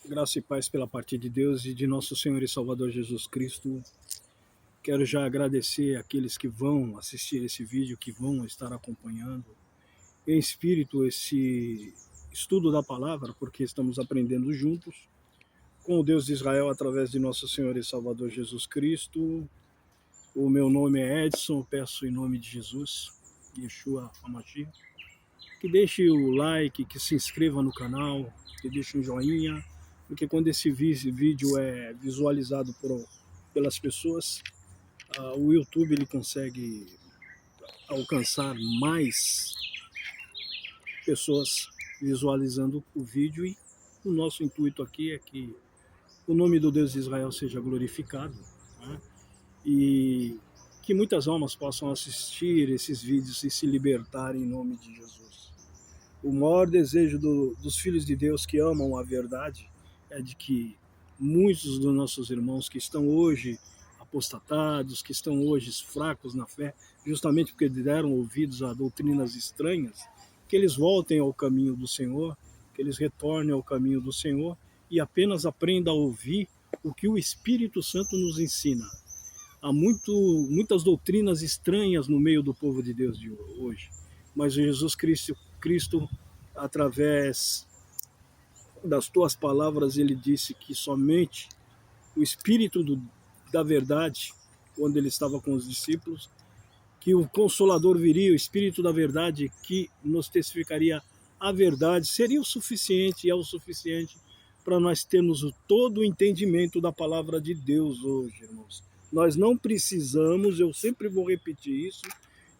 Graça e paz pela parte de Deus e de nosso Senhor e Salvador Jesus Cristo. Quero já agradecer àqueles que vão assistir esse vídeo, que vão estar acompanhando em espírito esse estudo da palavra, porque estamos aprendendo juntos com o Deus de Israel através de nosso Senhor e Salvador Jesus Cristo. O meu nome é Edson, peço em nome de Jesus, Yeshua HaMashiach, que deixe o like, que se inscreva no canal, que deixe um joinha, porque quando esse vídeo é visualizado pelas pessoas, o YouTube ele consegue alcançar mais pessoas visualizando o vídeo, e o nosso intuito aqui é que o nome do Deus de Israel seja glorificado, né? E que muitas almas possam assistir esses vídeos e se libertar em nome de Jesus. O maior desejo dos filhos de Deus que amam a verdade é de que muitos dos nossos irmãos que estão hoje apostatados, que estão hoje fracos na fé, justamente porque deram ouvidos a doutrinas estranhas, que eles voltem ao caminho do Senhor, que eles retornem ao caminho do Senhor e apenas aprendam a ouvir o que o Espírito Santo nos ensina. Há muitas doutrinas estranhas no meio do povo de Deus de hoje, mas Jesus Cristo, através das tuas palavras, ele disse que somente o Espírito da verdade, quando ele estava com os discípulos, que o Consolador viria, o Espírito da verdade, que nos testificaria a verdade, seria o suficiente, e é o suficiente para nós termos todo o entendimento da palavra de Deus hoje, irmãos. Nós não precisamos, eu sempre vou repetir isso,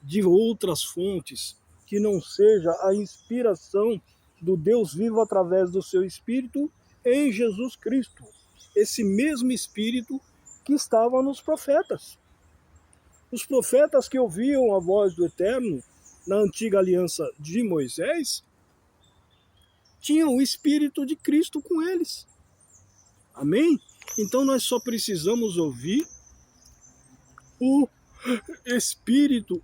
de outras fontes que não seja a inspiração do Deus vivo através do seu Espírito em Jesus Cristo. Esse mesmo Espírito que estava nos profetas. Os profetas que ouviam a voz do Eterno na antiga aliança de Moisés tinham o Espírito de Cristo com eles. Amém? Então nós só precisamos ouvir o Espírito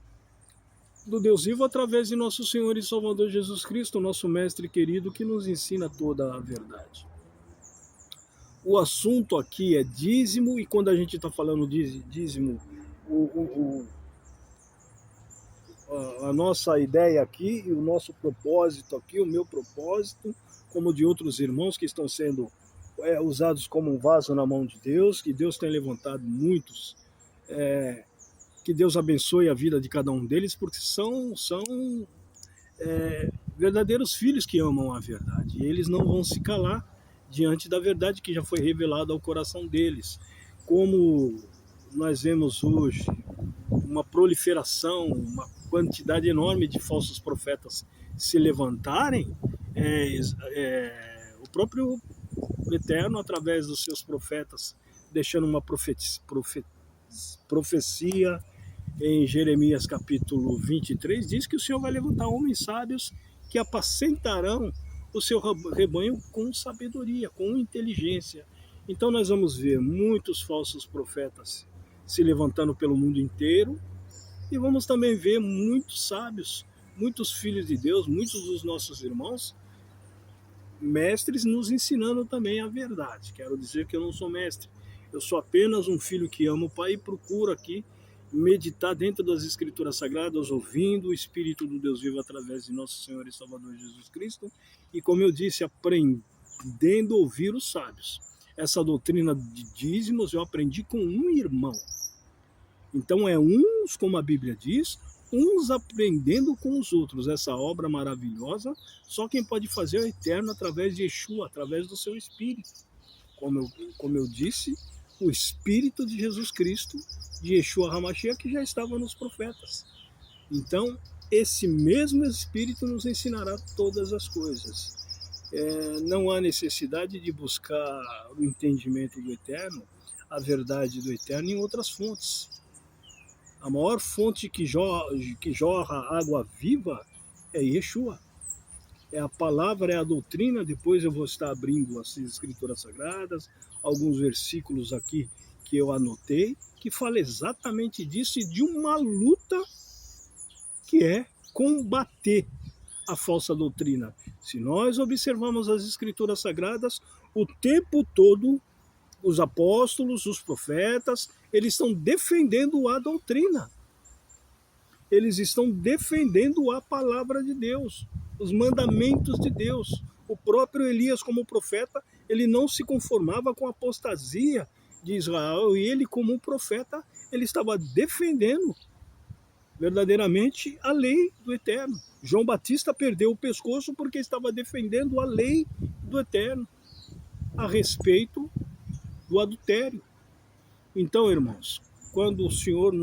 do Deus vivo através de nosso Senhor e Salvador Jesus Cristo, nosso mestre querido, que nos ensina toda a verdade. O assunto aqui é dízimo, e quando a gente está falando de dízimo, a nossa ideia aqui e o nosso propósito aqui, o meu propósito, como de outros irmãos que estão sendo usados como um vaso na mão de Deus, que Deus tem levantado muitos, que Deus abençoe a vida de cada um deles, porque são verdadeiros filhos que amam a verdade, e eles não vão se calar diante da verdade que já foi revelada ao coração deles. Como nós vemos hoje uma proliferação, uma quantidade enorme de falsos profetas se levantarem, o próprio Eterno, através dos seus profetas, deixando uma profecia em Jeremias capítulo 23, diz que o Senhor vai levantar homens sábios que apacentarão o seu rebanho com sabedoria, com inteligência. Então nós vamos ver muitos falsos profetas se levantando pelo mundo inteiro, e vamos também ver muitos sábios, muitos filhos de Deus, muitos dos nossos irmãos, mestres, nos ensinando também a verdade. Quero dizer que eu não sou mestre, eu sou apenas um filho que ama o Pai e procuro aqui meditar dentro das Escrituras Sagradas, ouvindo o Espírito do Deus vivo através de nosso Senhor e Salvador Jesus Cristo, e como eu disse, aprendendo a ouvir os sábios. Essa doutrina de dízimos eu aprendi com um irmão. Então é uns, como a Bíblia diz, uns aprendendo com os outros. Essa obra maravilhosa, só quem pode fazer é o Eterno através de Yeshua, através do seu Espírito. Como eu disse, o Espírito de Jesus Cristo, de Yeshua HaMashiach, que já estava nos profetas. Então, esse mesmo Espírito nos ensinará todas as coisas. Não há necessidade de buscar o entendimento do Eterno, a verdade do Eterno, em outras fontes. A maior fonte que jorra água viva é Yeshua. É a palavra, é a doutrina. Depois eu vou estar abrindo as Escrituras Sagradas, alguns versículos aqui que eu anotei, que fala exatamente disso, e de uma luta que é combater a falsa doutrina? Se nós observarmos as Escrituras Sagradas, o tempo todo, os apóstolos, os profetas, eles estão defendendo a doutrina. Eles estão defendendo a palavra de Deus, os mandamentos de Deus. O próprio Elias, como profeta, ele não se conformava com a apostasia de Israel, e ele, como profeta, ele estava defendendo verdadeiramente a lei do Eterno. João Batista perdeu o pescoço porque estava defendendo a lei do Eterno a respeito do adultério. Então, irmãos, quando o Senhor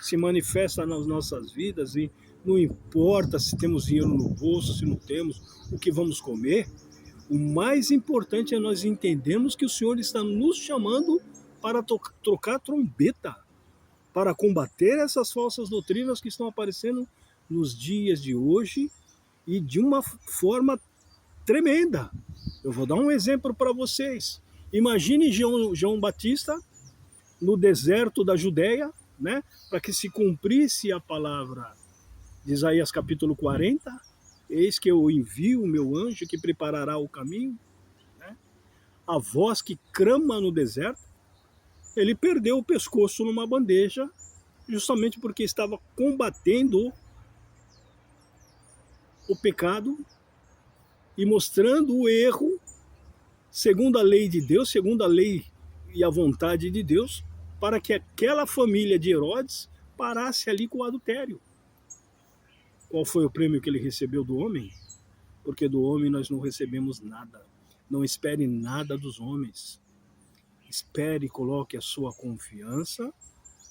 se manifesta nas nossas vidas, e não importa se temos dinheiro no bolso, se não temos, o que vamos comer, o mais importante é nós entendermos que o Senhor está nos chamando para trocar trombeta, para combater essas falsas doutrinas que estão aparecendo nos dias de hoje e de uma forma tremenda. Eu vou dar um exemplo para vocês. Imagine João Batista no deserto da Judéia, né, para que se cumprisse a palavra de Isaías capítulo 40, eis que eu envio o meu anjo que preparará o caminho, né? A voz que clama no deserto. Ele perdeu o pescoço numa bandeja, justamente porque estava combatendo o pecado e mostrando o erro, segundo a lei de Deus, segundo a lei e a vontade de Deus, para que aquela família de Herodes parasse ali com o adultério. Qual foi o prêmio que ele recebeu do homem? Porque do homem nós não recebemos nada. Não espere nada dos homens. Espere e coloque a sua confiança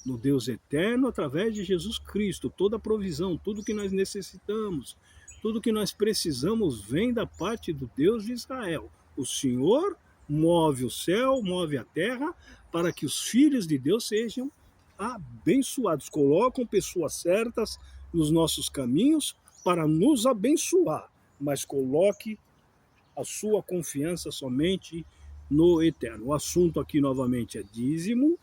no Deus eterno através de Jesus Cristo. Toda a provisão, tudo que nós necessitamos, tudo que nós precisamos vem da parte do Deus de Israel. O Senhor move o céu, move a terra, para que os filhos de Deus sejam abençoados. Colocam pessoas certas nos nossos caminhos para nos abençoar, mas coloque a sua confiança somente no eterno. O assunto aqui novamente é dízimo.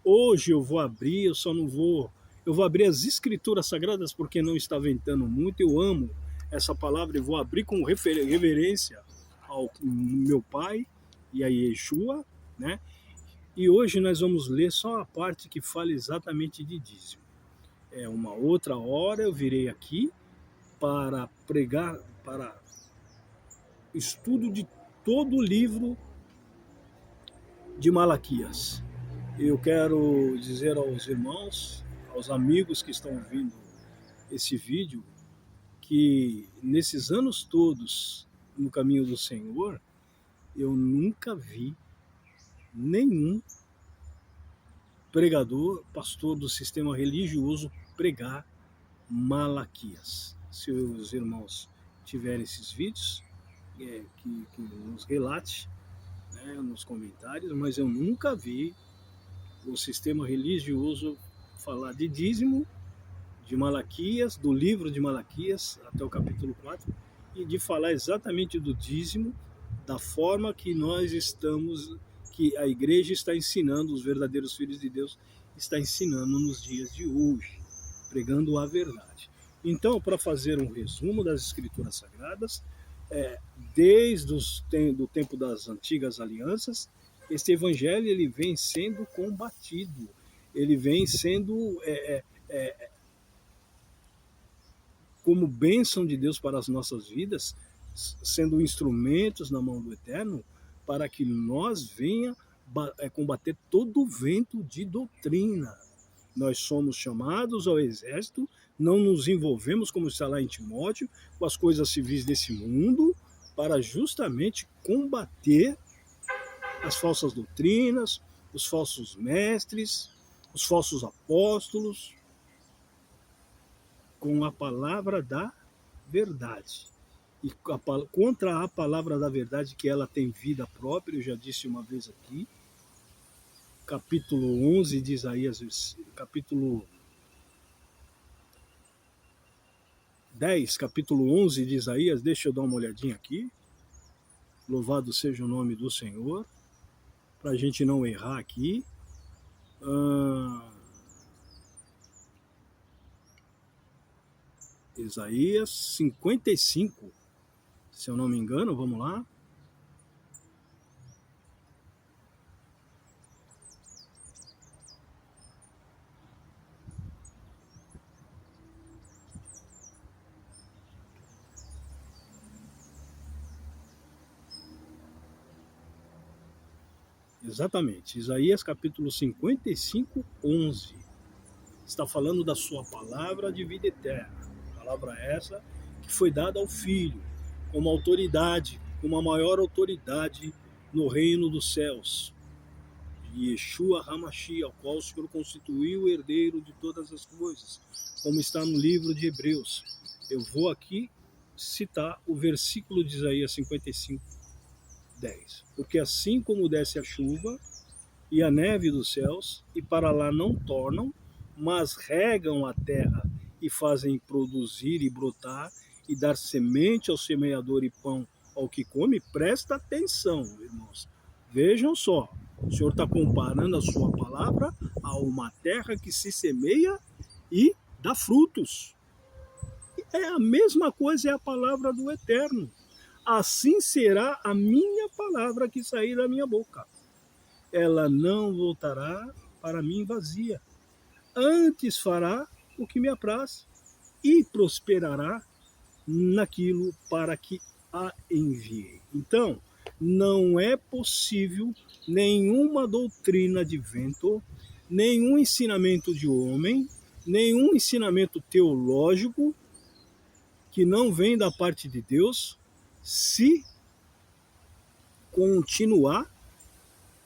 Hoje eu vou abrir, eu vou abrir as Escrituras Sagradas porque não está ventando muito. Eu amo essa palavra e vou abrir com reverência ao meu pai e a Yeshua, né? E hoje nós vamos ler só a parte que fala exatamente de dízimo. Uma outra hora eu virei aqui para pregar, para estudo de todo o livro de Malaquias. Eu quero dizer aos irmãos, aos amigos que estão ouvindo esse vídeo, que nesses anos todos no caminho do Senhor, eu nunca vi nenhum pregador, pastor do sistema religioso pregar Malaquias. Se os irmãos tiverem esses vídeos, que nos relate, né, nos comentários, mas eu nunca vi o sistema religioso falar de dízimo, de Malaquias, do livro de Malaquias até o capítulo 4, e de falar exatamente do dízimo, da forma que nós estamos, que a igreja está ensinando, os verdadeiros filhos de Deus está ensinando nos dias de hoje, pregando a verdade. Então, para fazer um resumo das Escrituras Sagradas, desde o tempo das antigas alianças, este evangelho ele vem sendo combatido, ele vem sendo como bênção de Deus para as nossas vidas, sendo instrumentos na mão do Eterno, para que nós venha combater todo o vento de doutrina. Nós somos chamados ao exército, não nos envolvemos, como está lá em Timóteo, com as coisas civis desse mundo, para justamente combater as falsas doutrinas, os falsos mestres, os falsos apóstolos, com a palavra da verdade. E contra a palavra da verdade, que ela tem vida própria, eu já disse uma vez aqui, capítulo 11 de Isaías, capítulo 10, capítulo 11 de Isaías, deixa eu dar uma olhadinha aqui, louvado seja o nome do Senhor, para a gente não errar aqui. Isaías 55, se eu não me engano, vamos lá. Exatamente, Isaías capítulo 55, 11. Está falando da sua palavra de vida eterna. Palavra essa que foi dada ao Filho, como autoridade, como a maior autoridade no reino dos céus. Yeshua HaMashiach, ao qual o Senhor constituiu o herdeiro de todas as coisas, como está no livro de Hebreus. Eu vou aqui citar o versículo de Isaías 55, 10. Porque assim como desce a chuva e a neve dos céus, e para lá não tornam, mas regam a terra e fazem produzir e brotar, e dar semente ao semeador e pão ao que come, presta atenção, irmãos. Vejam só, o Senhor está comparando a sua palavra a uma terra que se semeia e dá frutos. É a mesma coisa, é a palavra do Eterno. Assim será a minha palavra que sair da minha boca. Ela não voltará para mim vazia. Antes fará o que me apraz e prosperará naquilo para que a enviei. Então, não é possível nenhuma doutrina de vento, nenhum ensinamento de homem, nenhum ensinamento teológico que não vem da parte de Deus se continuar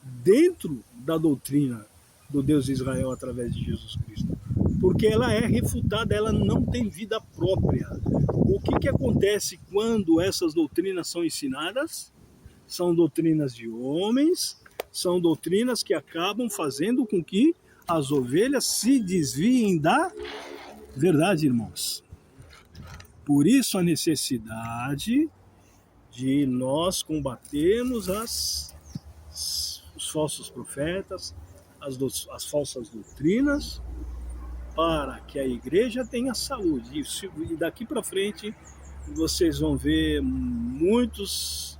dentro da doutrina do Deus de Israel através de Jesus Cristo. Porque ela é refutada, ela não tem vida própria. O que acontece quando essas doutrinas são ensinadas? São doutrinas de homens, são doutrinas que acabam fazendo com que as ovelhas se desviem da verdade, irmãos. Por isso a necessidade de nós combatermos os falsos profetas, as falsas doutrinas, para que a igreja tenha saúde. E daqui para frente vocês vão ver muitos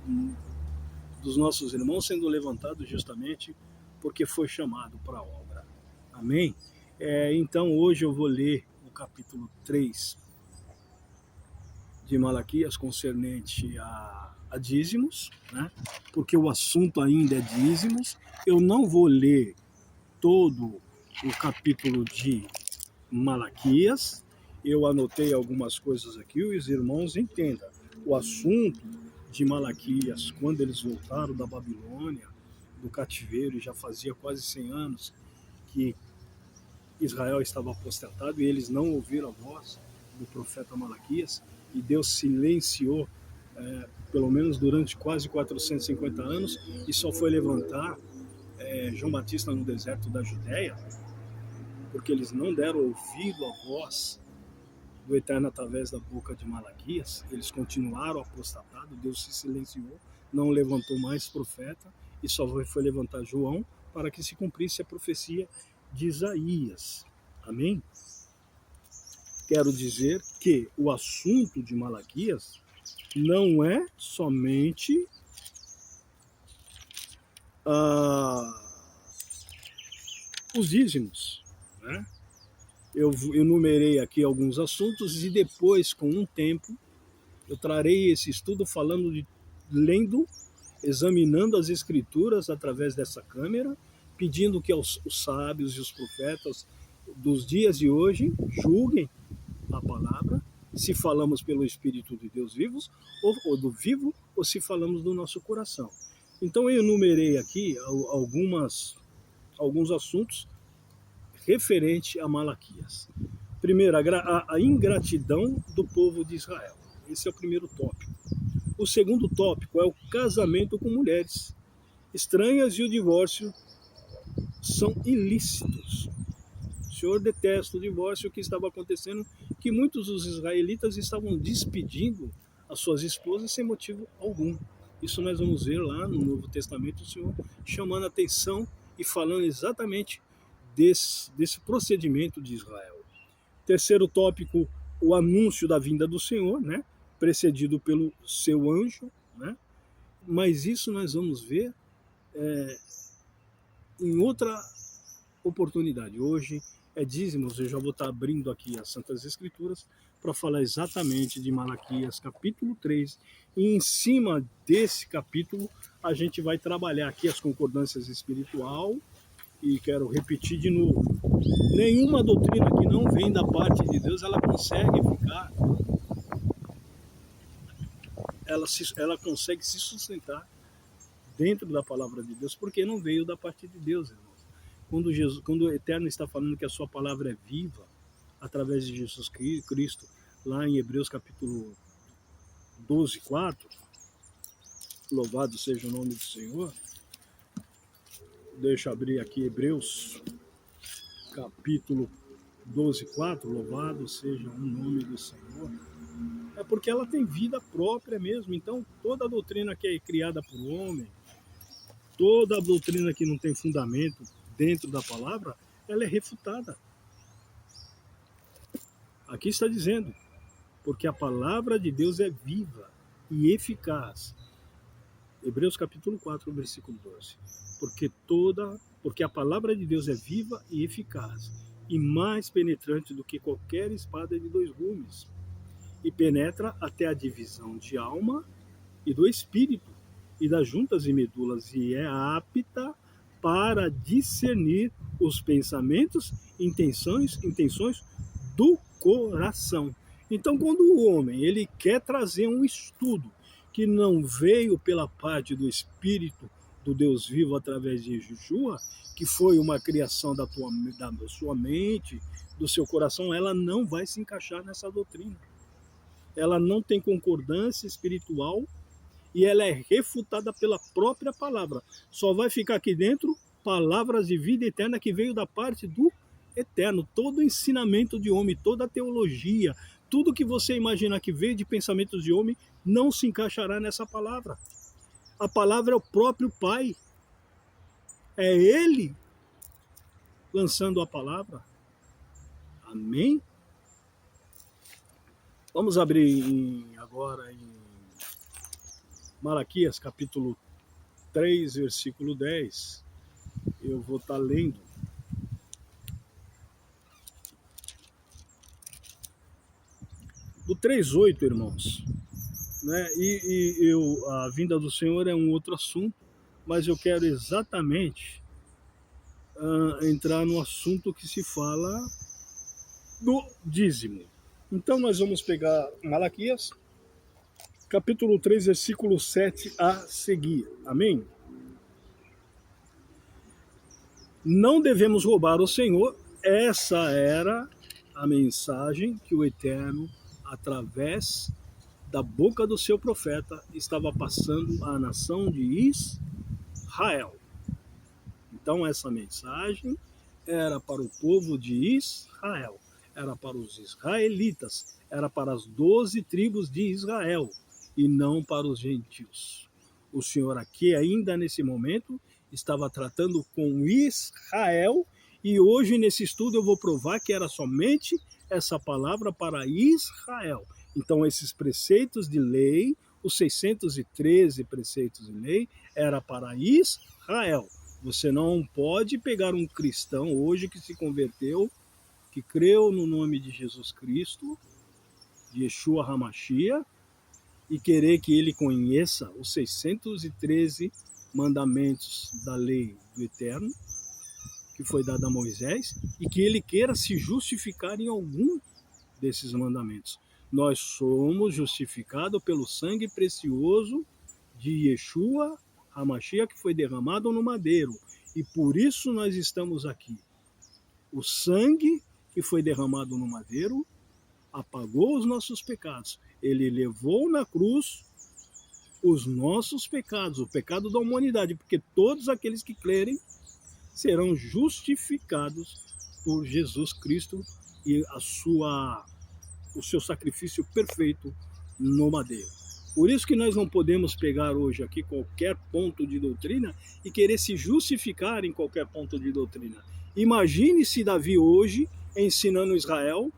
dos nossos irmãos sendo levantados justamente porque foi chamado para a obra. Amém? Então hoje eu vou ler o capítulo 3 de Malaquias concernente a dízimos, né? Porque o assunto ainda é dízimos. Eu não vou ler todo o capítulo de Malaquias, eu anotei algumas coisas aqui, os irmãos entendam. O assunto de Malaquias, quando eles voltaram da Babilônia, do cativeiro, e já fazia quase 100 anos que Israel estava aposentado e eles não ouviram a voz do profeta Malaquias, e Deus silenciou, pelo menos durante quase 450 anos, e só foi levantar João Batista no deserto da Judéia, porque eles não deram ouvido à voz do Eterno através da boca de Malaquias. Eles continuaram apostatados, Deus se silenciou, não levantou mais profeta, e só foi levantar João para que se cumprisse a profecia de Isaías. Amém? Quero dizer que o assunto de Malaquias não é somente os dízimos, né? Eu enumerei aqui alguns assuntos e depois, com um tempo, eu trarei esse estudo lendo, examinando as escrituras através dessa câmera, pedindo que os sábios e os profetas dos dias de hoje julguem a palavra, se falamos pelo Espírito de Deus vivos, ou do vivo, ou se falamos do nosso coração. Então eu enumerei aqui alguns assuntos referente a Malaquias. Primeiro, a ingratidão do povo de Israel. Esse é o primeiro tópico. O segundo tópico é o casamento com mulheres estranhas e o divórcio são ilícitos. O Senhor detesta o divórcio. O que estava acontecendo? Que muitos dos israelitas estavam despedindo as suas esposas sem motivo algum. Isso nós vamos ver lá no Novo Testamento, o Senhor chamando a atenção e falando exatamente desse procedimento de Israel. Terceiro tópico, o anúncio da vinda do Senhor, né? Precedido pelo seu anjo, né? Mas isso nós vamos ver em outra oportunidade. Hoje é dízimos, eu já vou estar abrindo aqui as Santas Escrituras para falar exatamente de Malaquias capítulo 3, e em cima desse capítulo a gente vai trabalhar aqui as concordâncias espiritual, e quero repetir de novo, nenhuma doutrina que não vem da parte de Deus, ela consegue ficar, ela consegue se sustentar dentro da palavra de Deus, porque não veio da parte de Deus, irmãos. Quando o Eterno está falando que a sua palavra é viva, através de Jesus Cristo, lá em Hebreus capítulo 12, 4, louvado seja o nome do Senhor. Deixa eu abrir aqui Hebreus capítulo 12, 4, louvado seja o nome do Senhor. É porque ela tem vida própria mesmo. Então, toda doutrina que é criada por homem, toda doutrina que não tem fundamento dentro da palavra, ela é refutada. Aqui está dizendo, porque a palavra de Deus é viva e eficaz. Hebreus capítulo 4, versículo 12. Porque a palavra de Deus é viva e eficaz, e mais penetrante do que qualquer espada de dois gumes, e penetra até a divisão de alma e do espírito, e das juntas e medulas, e é apta para discernir os pensamentos, intenções do coração. Então, quando o homem ele quer trazer um estudo que não veio pela parte do Espírito do Deus vivo através de Yeshua, que foi uma criação da sua mente, do seu coração, ela não vai se encaixar nessa doutrina. Ela não tem concordância espiritual e ela é refutada pela própria palavra. Só vai ficar aqui dentro palavras de vida eterna que veio da parte do Eterno. Todo ensinamento de homem, toda teologia, tudo que você imagina que veio de pensamentos de homem, não se encaixará nessa palavra. A palavra é o próprio Pai. É Ele lançando a palavra. Amém? Vamos abrir agora em Malaquias capítulo 3, versículo 10. Eu vou estar lendo. Do 3:8, irmãos. Né? A vinda do Senhor é um outro assunto, mas eu quero exatamente entrar no assunto que se fala do dízimo. Então nós vamos pegar Malaquias, capítulo 3, versículo 7 a seguir. Amém? Não devemos roubar o Senhor. Essa era a mensagem que o Eterno, através da boca do seu profeta, estava passando à nação de Israel. Então essa mensagem era para o povo de Israel, era para os israelitas, era para as 12 tribos de Israel e não para os gentios. O Senhor aqui, ainda nesse momento, estava tratando com Israel, e hoje nesse estudo eu vou provar que era somente essa palavra para Israel. Então esses preceitos de lei, os 613 preceitos de lei, era para Israel. Você não pode pegar um cristão hoje que se converteu, que creu no nome de Jesus Cristo, de Yeshua HaMashiach, e querer que ele conheça os 613 mandamentos da lei do Eterno, que foi dada a Moisés, e que ele queira se justificar em algum desses mandamentos. Nós somos justificados pelo sangue precioso de Yeshua HaMashiach, que foi derramado no madeiro, e por isso nós estamos aqui. O sangue que foi derramado no madeiro apagou os nossos pecados. Ele levou na cruz os nossos pecados, o pecado da humanidade, porque todos aqueles que crerem serão justificados por Jesus Cristo e o seu sacrifício perfeito no madeiro. Por isso que nós não podemos pegar hoje aqui qualquer ponto de doutrina e querer se justificar em qualquer ponto de doutrina. Imagine se Davi hoje, ensinando Israel,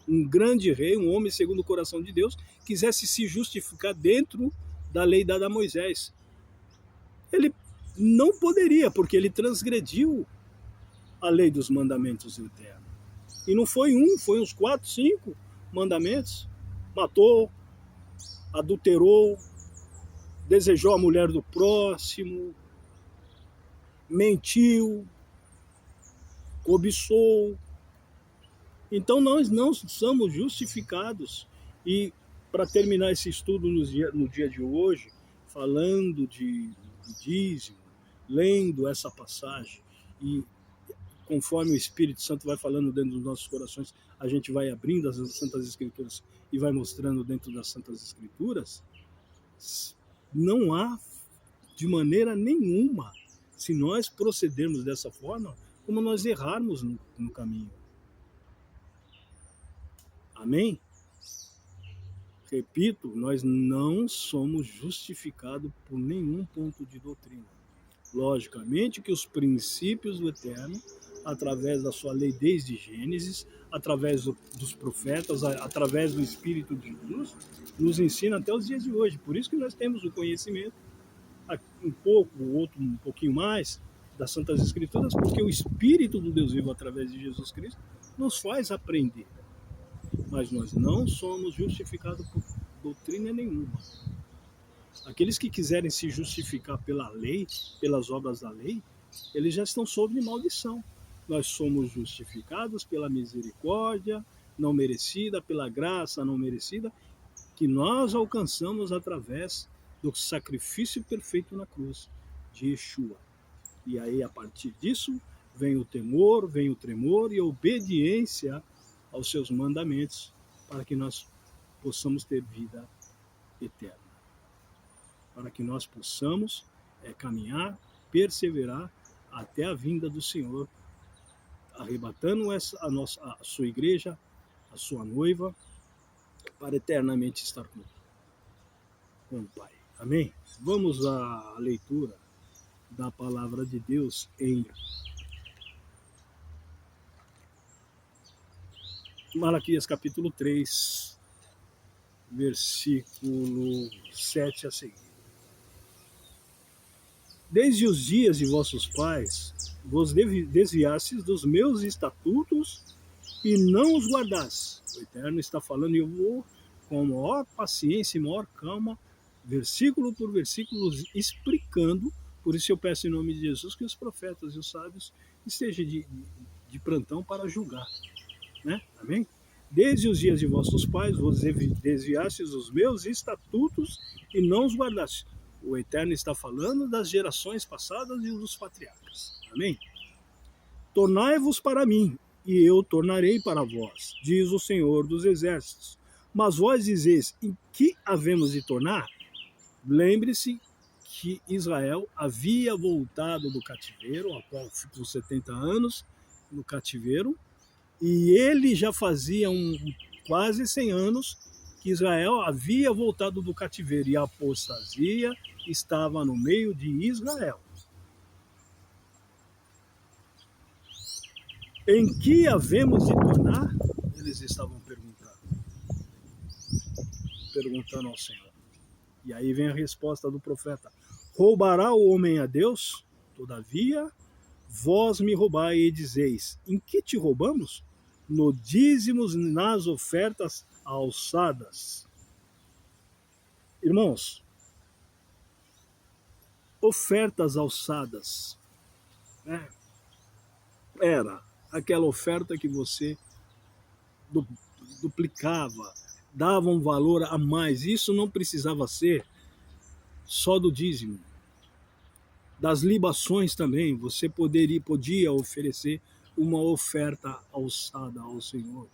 um grande rei, um homem segundo o coração de Deus, quisesse se justificar dentro da lei dada a Moisés. Ele não poderia, porque ele transgrediu a lei dos mandamentos do Eterno. E não foi um, foi uns 4, 5 mandamentos. Matou, adulterou, desejou a mulher do próximo, mentiu, cobiçou. Então nós não somos justificados. E para terminar esse estudo no dia de hoje, falando de dízimo, lendo essa passagem e conforme o Espírito Santo vai falando dentro dos nossos corações, a gente vai abrindo as Santas Escrituras e vai mostrando dentro das Santas Escrituras, não há de maneira nenhuma, se nós procedermos dessa forma, como nós errarmos no caminho. Amém? Repito, nós não somos justificados por nenhum ponto de doutrina. Logicamente que os princípios do Eterno, através da sua lei desde Gênesis, através dos profetas, através do Espírito de Jesus, nos ensina até os dias de hoje. Por isso que nós temos o conhecimento, um pouco, o outro um pouquinho mais, das Santas Escrituras, porque o Espírito do Deus vivo, através de Jesus Cristo, nos faz aprender. Mas nós não somos justificados por doutrina nenhuma. Aqueles que quiserem se justificar pela lei, pelas obras da lei, eles já estão sob maldição. Nós somos justificados pela misericórdia não merecida, pela graça não merecida, que nós alcançamos através do sacrifício perfeito na cruz de Yeshua. E aí, a partir disso, vem o temor, vem o tremor e a obediência aos seus mandamentos, para que nós possamos ter vida eterna. Para que nós possamos caminhar, perseverar até a vinda do Senhor, arrebatando a sua igreja, a sua noiva, para eternamente estar com o Pai. Amém? Vamos à leitura da palavra de Deus em Malaquias capítulo 3, versículo 7 a seguir. Desde os dias de vossos pais, vos desviastes dos meus estatutos e não os guardastes. O Eterno está falando, e eu vou com a maior paciência e maior calma, versículo por versículo, explicando. Por isso eu peço em nome de Jesus que os profetas e os sábios estejam de plantão para julgar. Né? Amém? Desde os dias de vossos pais, vos desviastes dos meus estatutos e não os guardastes. O Eterno está falando das gerações passadas e dos patriarcas. Amém? Tornai-vos para mim, e eu tornarei para vós, diz o Senhor dos Exércitos. Mas vós dizeis, em que havemos de tornar? Lembre-se que Israel havia voltado do cativeiro, a qual ficou 70 anos no cativeiro, e ele já fazia quase 100 anos que Israel havia voltado do cativeiro, e a apostasia estava no meio de Israel. Em que havemos de tornar? Eles estavam perguntando ao Senhor. E aí vem a resposta do profeta: roubará o homem a Deus? Todavia, vós me roubais e dizeis, em que te roubamos? No dízimos, nas ofertas alçadas. Irmãos, ofertas alçadas, né? Era aquela oferta que você duplicava, dava um valor a mais. Isso não precisava ser só do dízimo. Das libações também, você podia oferecer uma oferta alçada ao Senhor.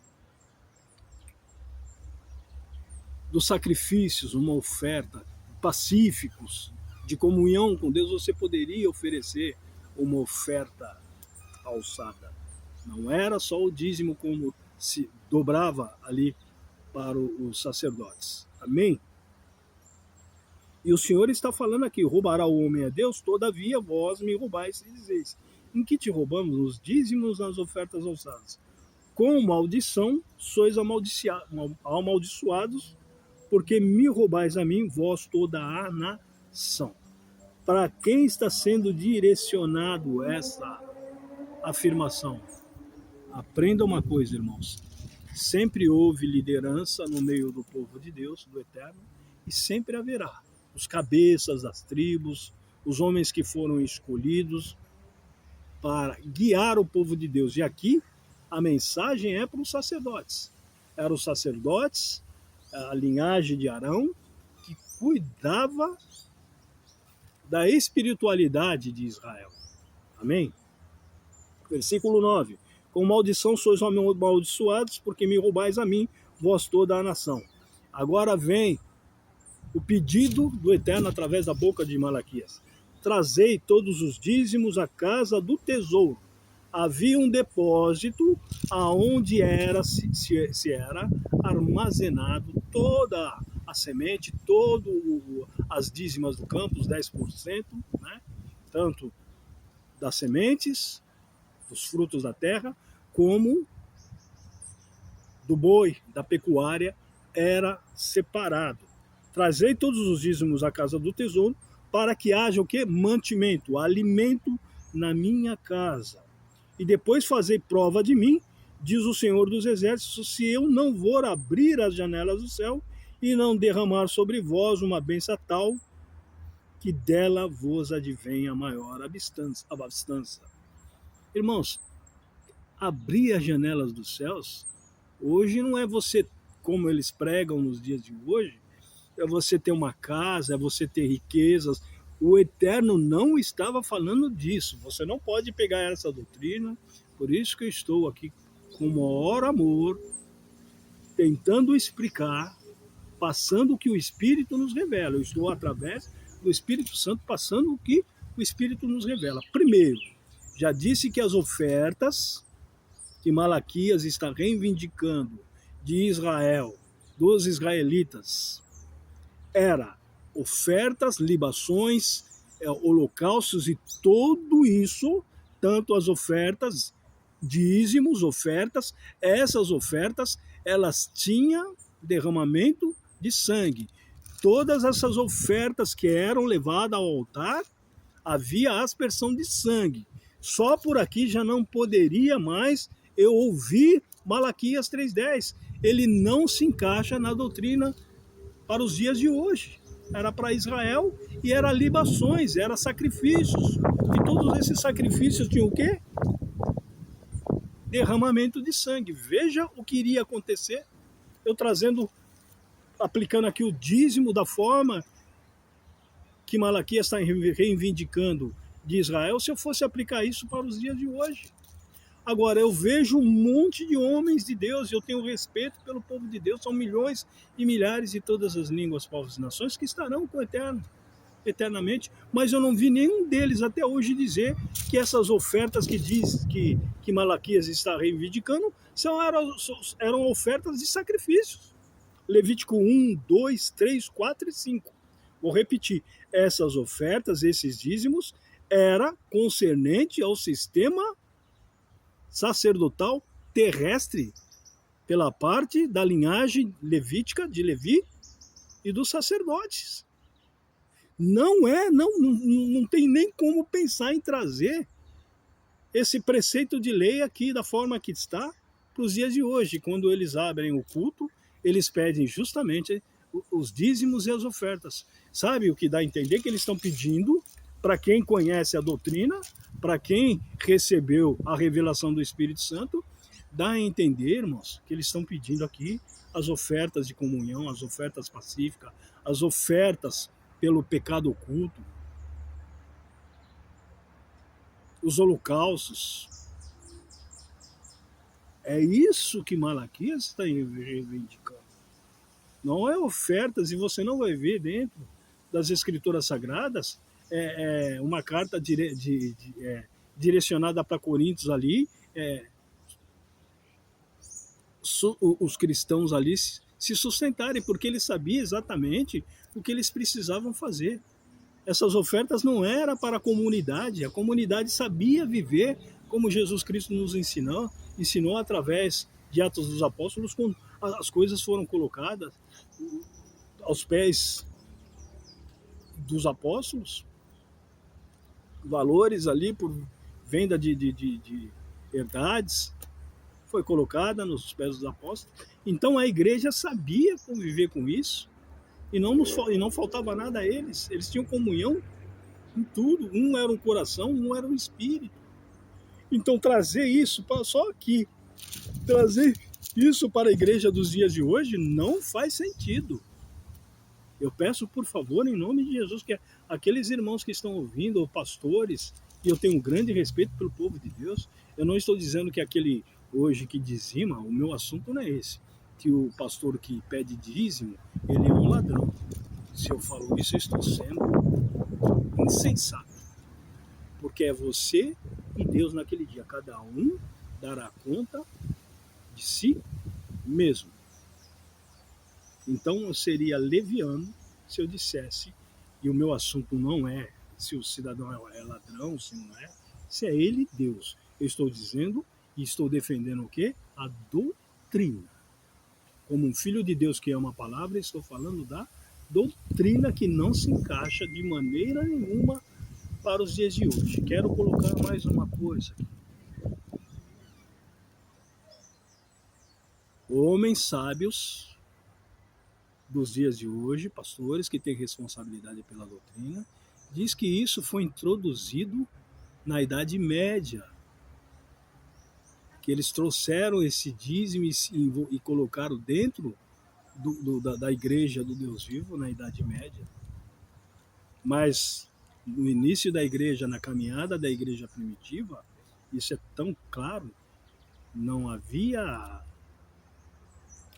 Dos sacrifícios, uma oferta, pacíficos, de comunhão com Deus, você poderia oferecer uma oferta alçada. Não era só o dízimo como se dobrava ali para os sacerdotes. Amém? E o Senhor está falando aqui, roubará o homem a Deus? Todavia vós me roubais e dizeis, em que te roubamos? Nos dízimos, nas ofertas alçadas. Com maldição sois amaldiçoados, porque me roubais a mim, vós toda a nação. Para quem está sendo direcionado essa afirmação? Aprenda uma coisa, irmãos. Sempre houve liderança no meio do povo de Deus, do Eterno, e sempre haverá. Os cabeças das tribos, os homens que foram escolhidos para guiar o povo de Deus. E aqui a mensagem é para os sacerdotes. Eram os sacerdotes, a linhagem de Arão, que cuidava da espiritualidade de Israel. Amém? Versículo 9. Com maldição sois amaldiçoados, porque me roubais a mim, vós toda a nação. Agora vem o pedido do Eterno através da boca de Malaquias. Trazei todos os dízimos à casa do tesouro. Havia um depósito aonde se era armazenado toda a semente, todas as dízimas do campo, os 10%, né? Tanto das sementes, dos frutos da terra, como do boi, da pecuária, era separado. Trazei todos os dízimos à casa do tesouro, para que haja o quê? Mantimento, alimento na minha casa. E depois fazei prova de mim, diz o Senhor dos Exércitos, se eu não vou abrir as janelas do céu e não derramar sobre vós uma bênção tal, que dela vos advenha maior abastança. Irmãos, abrir as janelas dos céus, hoje não é você, como eles pregam nos dias de hoje, é você ter uma casa, é você ter riquezas. O Eterno não estava falando disso. Você não pode pegar essa doutrina. Por isso que eu estou aqui com o maior amor, tentando explicar, passando o que o Espírito nos revela. Eu estou através do Espírito Santo passando o que o Espírito nos revela. Primeiro, já disse que as ofertas que Malaquias está reivindicando de Israel, dos israelitas, era ofertas, libações, holocaustos e tudo isso, tanto as ofertas, dízimos, ofertas, essas ofertas, elas tinham derramamento de sangue. Todas essas ofertas que eram levadas ao altar, havia aspersão de sangue. Só por aqui já não poderia mais eu ouvir Malaquias 3:10. Ele não se encaixa na doutrina para os dias de hoje. Era para Israel e era libações, era sacrifícios. E todos esses sacrifícios tinham o quê? Derramamento de sangue. Veja o que iria acontecer. Eu aplicando aqui o dízimo da forma que Malaquias está reivindicando de Israel, se eu fosse aplicar isso para os dias de hoje. Agora, eu vejo um monte de homens de Deus, eu tenho respeito pelo povo de Deus, são milhões e milhares de todas as línguas, povos e nações que estarão com o Eterno, eternamente, mas eu não vi nenhum deles até hoje dizer que essas ofertas que diz que Malaquias está reivindicando eram ofertas de sacrifícios. Levítico 1, 2, 3, 4 e 5. Vou repetir, essas ofertas, esses dízimos, era concernente ao sistema sacerdotal terrestre pela parte da linhagem levítica de Levi e dos sacerdotes. Não tem nem como pensar em trazer esse preceito de lei aqui da forma que está para os dias de hoje. Quando eles abrem o culto, eles pedem justamente os dízimos e as ofertas. Sabe o que dá a entender? Que eles estão pedindo, para quem conhece a doutrina, para quem recebeu a revelação do Espírito Santo, dá a entender, irmãos, que eles estão pedindo aqui as ofertas de comunhão, as ofertas pacíficas, as ofertas pelo pecado oculto, os holocaustos. É isso que Malaquias está reivindicando. Não é ofertas, e você não vai ver dentro das Escrituras Sagradas uma carta direcionada para Coríntios ali, os cristãos ali se sustentarem, porque eles sabiam exatamente o que eles precisavam fazer. Essas ofertas não eram para a comunidade sabia viver como Jesus Cristo nos ensinou, ensinou através de Atos dos Apóstolos, quando as coisas foram colocadas aos pés dos apóstolos, valores ali por venda de herdades, foi colocada nos pés dos apóstolos. Então a igreja sabia conviver com isso e não faltava nada a eles. Eles tinham comunhão em tudo. Um era um coração, um era um espírito. Então trazer isso só aqui, trazer isso para a igreja dos dias de hoje não faz sentido. Eu peço, por favor, em nome de Jesus, que aqueles irmãos que estão ouvindo, ou pastores, e eu tenho um grande respeito pelo povo de Deus, eu não estou dizendo que aquele hoje que dizima, o meu assunto não é esse, que o pastor que pede dízimo, ele é um ladrão. Se eu falo isso, eu estou sendo insensato, porque é você e Deus naquele dia, cada um dará conta de si mesmo. Então eu seria leviano se eu dissesse, e o meu assunto não é se o cidadão é ladrão, se não é, se é ele Deus. Eu estou dizendo e estou defendendo o quê? A doutrina. Como um filho de Deus que ama a palavra, estou falando da doutrina que não se encaixa de maneira nenhuma para os dias de hoje. Quero colocar mais uma coisa. Homens sábios dos dias de hoje, pastores que têm responsabilidade pela doutrina, diz que isso foi introduzido na Idade Média, que eles trouxeram esse dízimo e colocaram dentro da igreja do Deus vivo na Idade Média. Mas no início da igreja, na caminhada da igreja primitiva, isso é tão claro, não havia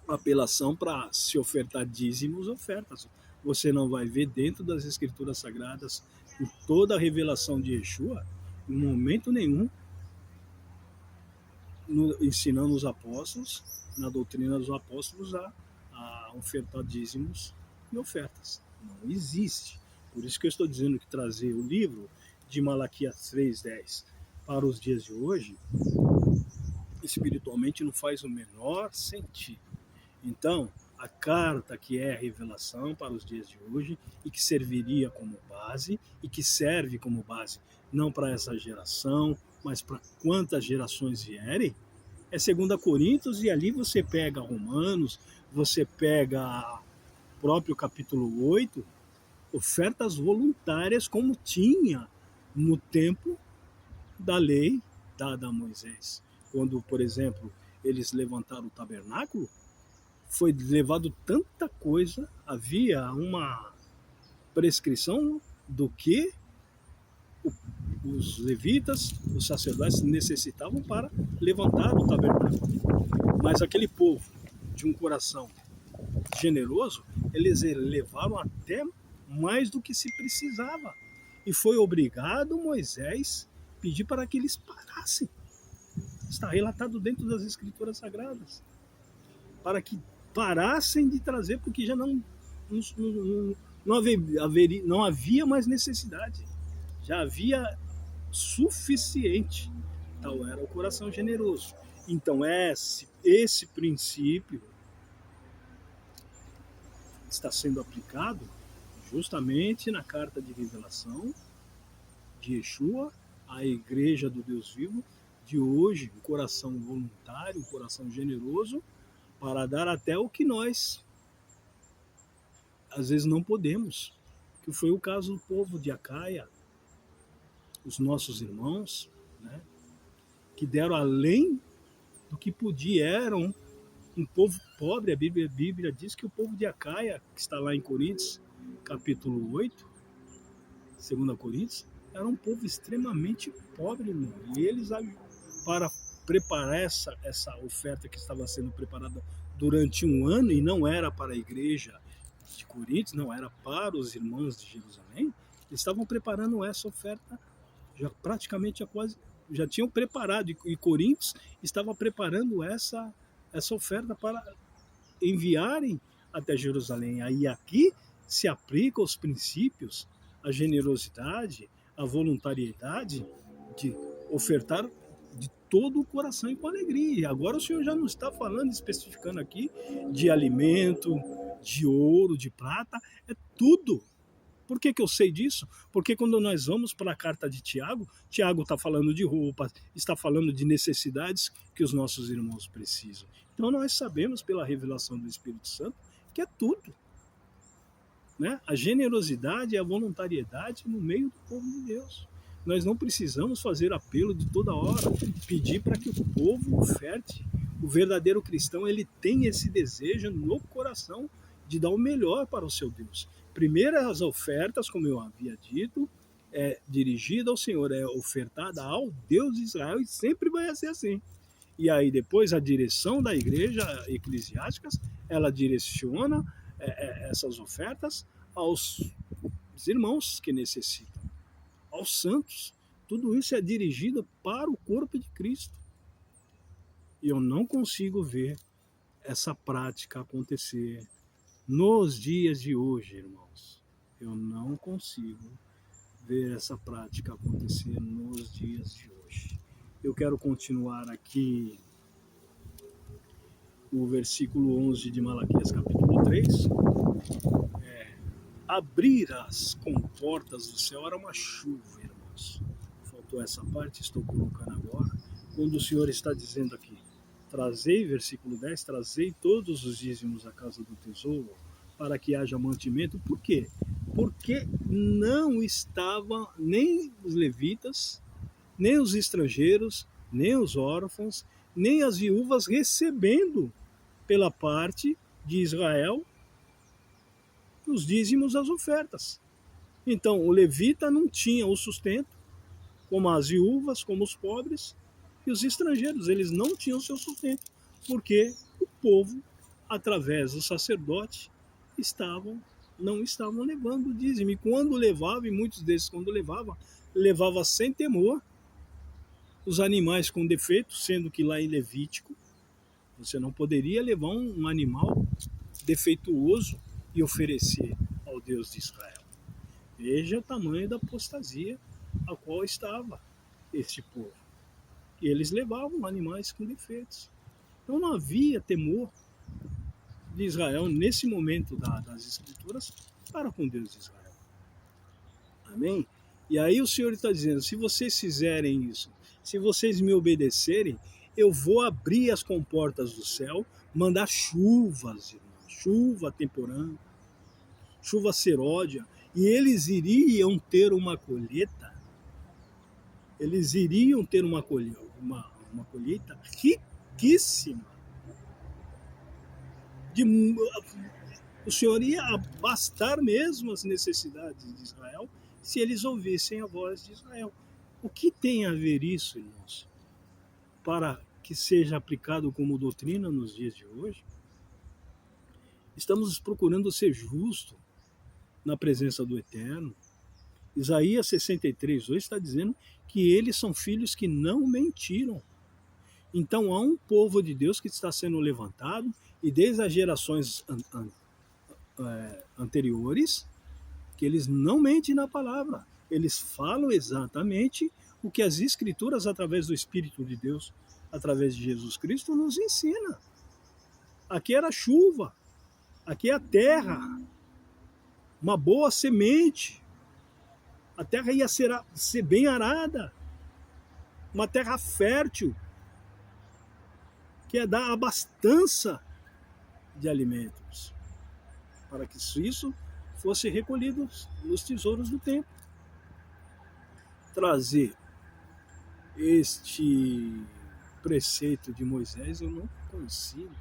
apelação para se ofertar dízimos, ofertas. Você não vai ver dentro das Escrituras Sagradas, em toda a revelação de Yeshua, em momento nenhum, ensinando os apóstolos, na doutrina dos apóstolos, a ofertar dízimos e ofertas. Não existe. Por isso que eu estou dizendo que trazer o livro de Malaquias 3:10 para os dias de hoje, espiritualmente não faz o menor sentido. Então, a carta que é a revelação para os dias de hoje e que serviria como base e que serve como base não para essa geração, mas para quantas gerações vierem, é 2 Coríntios, e ali você pega Romanos, você pega o próprio capítulo 8, ofertas voluntárias como tinha no tempo da lei dada a Moisés. Quando, por exemplo, eles levantaram o tabernáculo, foi levado tanta coisa, havia uma prescrição do que os levitas, os sacerdotes necessitavam para levantar o tabernáculo. Mas aquele povo de um coração generoso, eles levaram até mais do que se precisava. E foi obrigado Moisés pedir para que eles parassem. Está relatado dentro das Escrituras Sagradas. Para que parassem de trazer, porque já não havia mais necessidade. Já havia suficiente. Tal era o coração generoso. Então esse princípio está sendo aplicado justamente na carta de revelação de Yeshua, à igreja do Deus vivo de hoje, um coração voluntário, um coração generoso, para dar até o que nós às vezes não podemos, que foi o caso do povo de Acaia, os nossos irmãos, né, que deram além do que podiam, eram um povo pobre. A Bíblia diz que o povo de Acaia, que está lá em Coríntios, capítulo 8, 2 Coríntios, era um povo extremamente pobre, irmão. E eles, para preparar essa oferta que estava sendo preparada durante um ano, e não era para a igreja de Coríntios, não era para os irmãos de Jerusalém, eles estavam preparando essa oferta, já praticamente já tinham preparado, e Coríntios estava preparando essa oferta para enviarem até Jerusalém. Aí aqui se aplica os princípios, a generosidade, a voluntariedade de ofertar de todo o coração e com alegria. E agora o Senhor já não está falando, especificando aqui, de alimento, de ouro, de prata, é tudo. Por que eu sei disso? Porque quando nós vamos para a carta de Tiago, Tiago está falando de roupas, está falando de necessidades que os nossos irmãos precisam. Então nós sabemos pela revelação do Espírito Santo que é tudo. Né? A generosidade e a voluntariedade no meio do povo de Deus. Nós não precisamos fazer apelo de toda hora, pedir para que o povo oferte. O verdadeiro cristão, ele tem esse desejo no coração de dar o melhor para o seu Deus. Primeiro, as ofertas, como eu havia dito, é dirigida ao Senhor, é ofertada ao Deus de Israel e sempre vai ser assim. E aí depois a direção da igreja eclesiástica, ela direciona essas ofertas aos irmãos que necessitam, aos santos. Tudo isso é dirigido para o corpo de Cristo. E eu não consigo ver essa prática acontecer nos dias de hoje, irmãos. Eu não consigo ver essa prática acontecer nos dias de hoje. Eu quero continuar aqui o versículo 11 de Malaquias, capítulo 3. Abrir as comportas do céu era uma chuva, irmãos. Faltou essa parte, estou colocando agora. Quando o Senhor está dizendo aqui, trazei, versículo 10, trazei todos os dízimos à casa do tesouro, para que haja mantimento. Por quê? Porque não estavam nem os levitas, nem os estrangeiros, nem os órfãos, nem as viúvas recebendo pela parte de Israel os dízimos, as ofertas. Então, o levita não tinha o sustento, como as viúvas, como os pobres, e os estrangeiros, eles não tinham seu sustento, porque o povo, através do sacerdote, não estavam levando o dízimo. E quando levava, e muitos desses quando levava sem temor os animais com defeito, sendo que lá em Levítico, você não poderia levar um animal defeituoso e oferecer ao Deus de Israel. Veja o tamanho da apostasia a qual estava este povo. E eles levavam animais com defeitos. Então não havia temor de Israel nesse momento das Escrituras para com Deus de Israel. Amém? E aí o Senhor está dizendo, se vocês fizerem isso, se vocês me obedecerem, eu vou abrir as comportas do céu, mandar chuvas, irmãos, chuva temporã, chuva seródia, e eles iriam ter uma colheita, uma colheita riquíssima. O Senhor ia abastar mesmo as necessidades de Israel se eles ouvissem a voz de Israel. O que tem a ver isso, irmãos, para que seja aplicado como doutrina nos dias de hoje? Estamos procurando ser justo na presença do Eterno. Isaías 63:2 está dizendo que eles são filhos que não mentiram. Então há um povo de Deus que está sendo levantado, e desde as gerações anteriores, que eles não mentem na palavra. Eles falam exatamente o que as Escrituras, através do Espírito de Deus, através de Jesus Cristo, nos ensina. Aqui era chuva, aqui é a terra, uma boa semente, a terra ia ser bem arada, uma terra fértil, que ia dar abastança de alimentos, para que isso fosse recolhido nos tesouros do templo. Trazer este preceito de Moisés eu não consigo.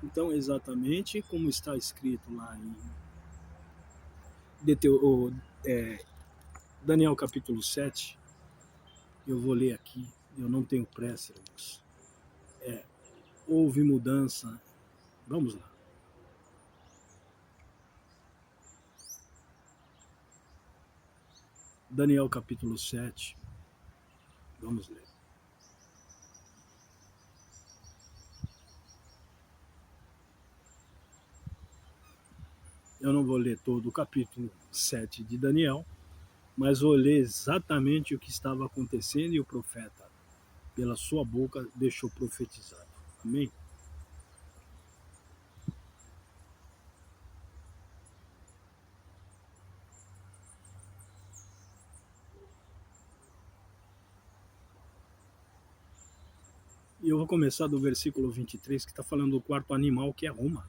Então, exatamente como está escrito lá em Daniel capítulo 7, eu vou ler aqui, eu não tenho pressa, irmãos. Houve mudança. Vamos lá. Daniel capítulo 7. Vamos ler. Eu não vou ler todo o capítulo 7 de Daniel, mas vou ler exatamente o que estava acontecendo e o profeta pela sua boca deixou profetizado. Amém? E eu vou começar do versículo 23, que está falando do quarto animal, que é Roma.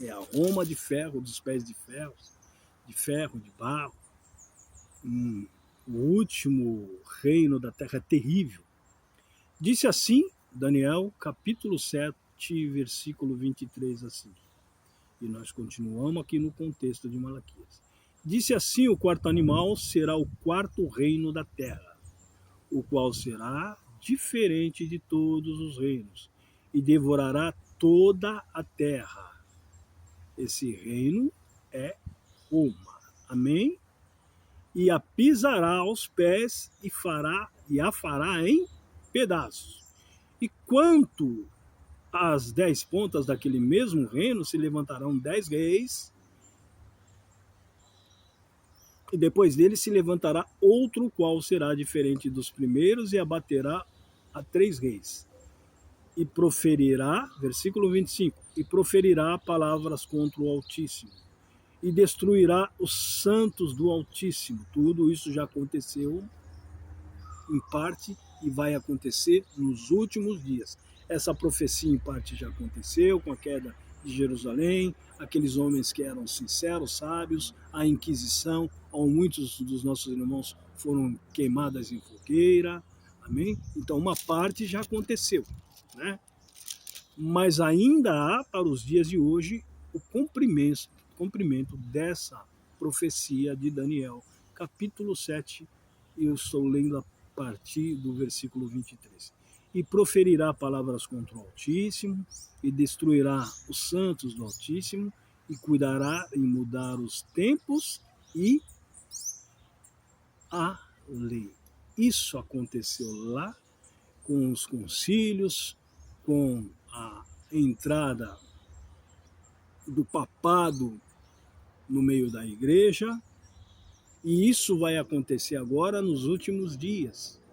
É a Roma de ferro, dos pés de ferro, de barro. O último reino da terra terrível. Disse assim, Daniel, capítulo 7, versículo 23, assim. E nós continuamos aqui no contexto de Malaquias. Disse assim, o quarto animal será o quarto reino da terra, o qual será diferente de todos os reinos, e devorará toda a terra. Esse reino é Roma. Amém? E a pisará aos pés e a fará em pedaços. E quanto às 10 pontas daquele mesmo reino, se levantarão 10 reis, e depois dele se levantará outro qual será diferente dos primeiros e abaterá a 3 reis. E proferirá, versículo 25, e proferirá palavras contra o Altíssimo, e destruirá os santos do Altíssimo. Tudo isso já aconteceu em parte e vai acontecer nos últimos dias. Essa profecia em parte já aconteceu com a queda de Jerusalém, aqueles homens que eram sinceros, sábios, a Inquisição, onde muitos dos nossos irmãos foram queimados em fogueira, amém? Então uma parte já aconteceu, né? Mas ainda há para os dias de hoje o cumprimento dessa profecia de Daniel, capítulo 7, eu estou lendo a partir do versículo 23. E proferirá palavras contra o Altíssimo, e destruirá os santos do Altíssimo, e cuidará em mudar os tempos e a lei. Isso aconteceu lá com os concílios, com a entrada do papado no meio da igreja, e isso vai acontecer agora nos últimos dias.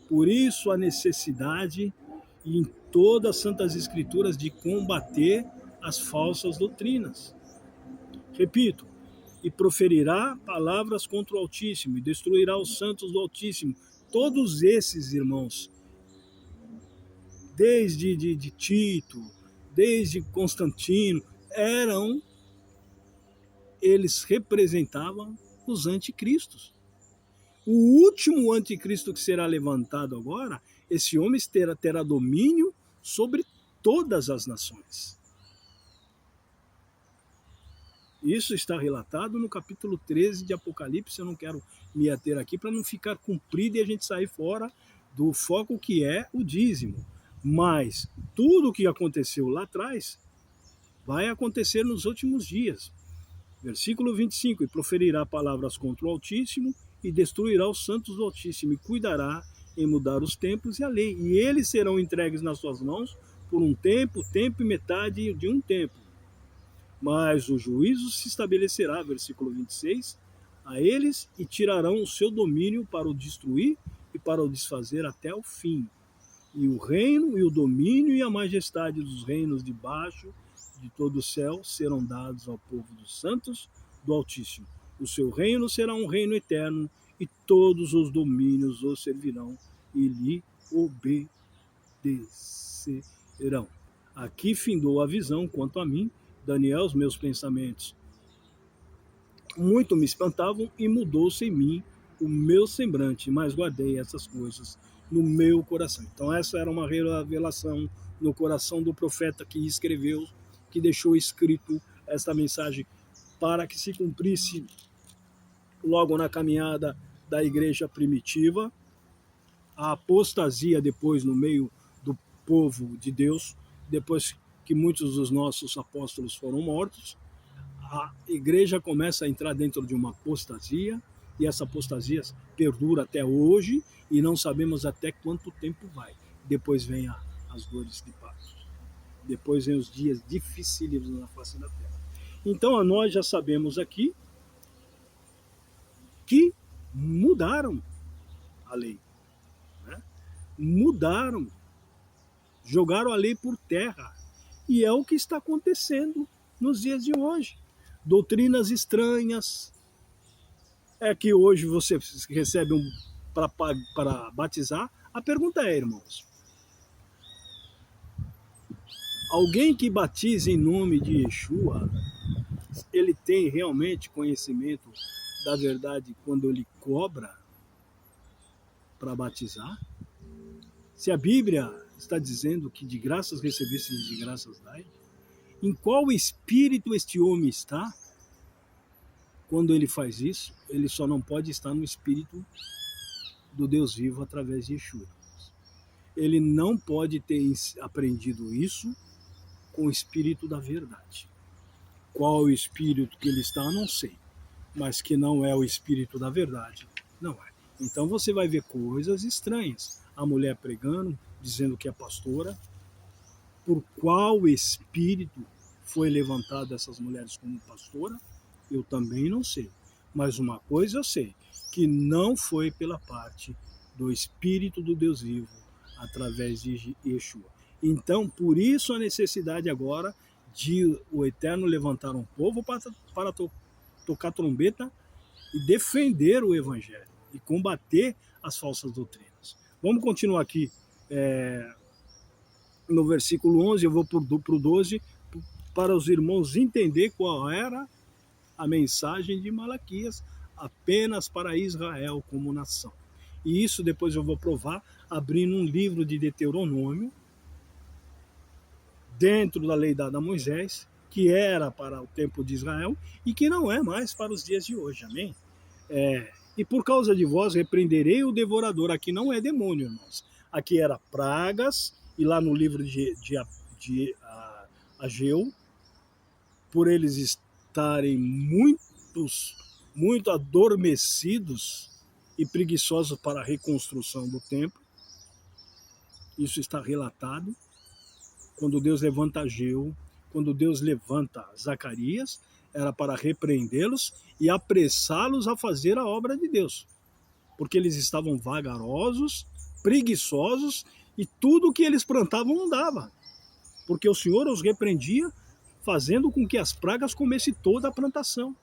Por isso a necessidade em todas as Santas Escrituras de combater as falsas doutrinas. Repito, e proferirá palavras contra o Altíssimo, e destruirá os santos do Altíssimo. Todos esses, irmãos, desde de Tito, desde Constantino, eles representavam os anticristos. O último anticristo que será levantado agora, esse homem terá domínio sobre todas as nações. Isso está relatado no capítulo 13 de Apocalipse. Eu não quero me ater aqui para não ficar comprido e a gente sair fora do foco que é o dízimo. Mas tudo o que aconteceu lá atrás vai acontecer nos últimos dias. Versículo 25, e proferirá palavras contra o Altíssimo, e destruirá os santos do Altíssimo, e cuidará em mudar os tempos e a lei. E eles serão entregues nas suas mãos por um tempo e metade de um tempo. Mas o juízo se estabelecerá, versículo 26, a eles, e tirarão o seu domínio para o destruir e para o desfazer até o fim. E o reino e o domínio e a majestade dos reinos debaixo de todo o céu serão dados ao povo dos santos do Altíssimo. O seu reino será um reino eterno, e todos os domínios o servirão e lhe obedecerão. Aqui findou a visão quanto a mim, Daniel, os meus pensamentos muito me espantavam, e mudou-se em mim o meu semblante, mas guardei essas coisas no meu coração. Então essa era uma revelação no coração do profeta que escreveu, que deixou escrito esta mensagem para que se cumprisse logo na caminhada da igreja primitiva, a apostasia depois no meio do povo de Deus, depois que muitos dos nossos apóstolos foram mortos, a igreja começa a entrar dentro de uma apostasia, e essa apostasia perdura até hoje, e não sabemos até quanto tempo vai. Depois vem as dores de parto. Depois vem os dias dificílimos na face da terra. Então nós já sabemos aqui que mudaram a lei, né? mudaram, jogaram a lei por terra. E é o que está acontecendo nos dias de hoje. Doutrinas estranhas. É que hoje você recebe para batizar. A pergunta é, irmãos, alguém que batiza em nome de Yeshua, ele tem realmente conhecimento da verdade quando ele cobra para batizar? Se a Bíblia está dizendo que de graças recebeste e de graças dai, em qual espírito este homem está quando ele faz isso? Ele só não pode estar no espírito do Deus vivo através de Yeshua. Ele não pode ter aprendido isso com o espírito da verdade. Qual o espírito que ele está, eu não sei. Mas que não é o espírito da verdade, não é. Então você vai ver coisas estranhas. A mulher pregando, dizendo que é pastora. Por qual espírito foi levantado essas mulheres como pastora? Eu também não sei. Mas uma coisa eu sei, que não foi pela parte do Espírito do Deus vivo, através de Yeshua. Então, por isso a necessidade agora de o Eterno levantar um povo para tocar trombeta e defender o Evangelho e combater as falsas doutrinas. Vamos continuar aqui no versículo 11, eu vou para o 12, para os irmãos entender qual era a mensagem de Malaquias apenas para Israel como nação. E isso depois eu vou provar abrindo um livro de Deuteronômio, dentro da lei dada a Moisés, que era para o tempo de Israel e que não é mais para os dias de hoje, amém? E por causa de vós repreenderei o devorador. Aqui não é demônio, irmãos. Aqui era pragas, e lá no livro de Ageu, por eles estarem muito adormecidos e preguiçosos para a reconstrução do templo. Isso está relatado. Quando Deus levanta Ageu, quando Deus levanta Zacarias, era para repreendê-los e apressá-los a fazer a obra de Deus. Porque eles estavam vagarosos, preguiçosos, e tudo que eles plantavam não dava. Porque o Senhor os repreendia, fazendo com que as pragas comessem toda a plantação.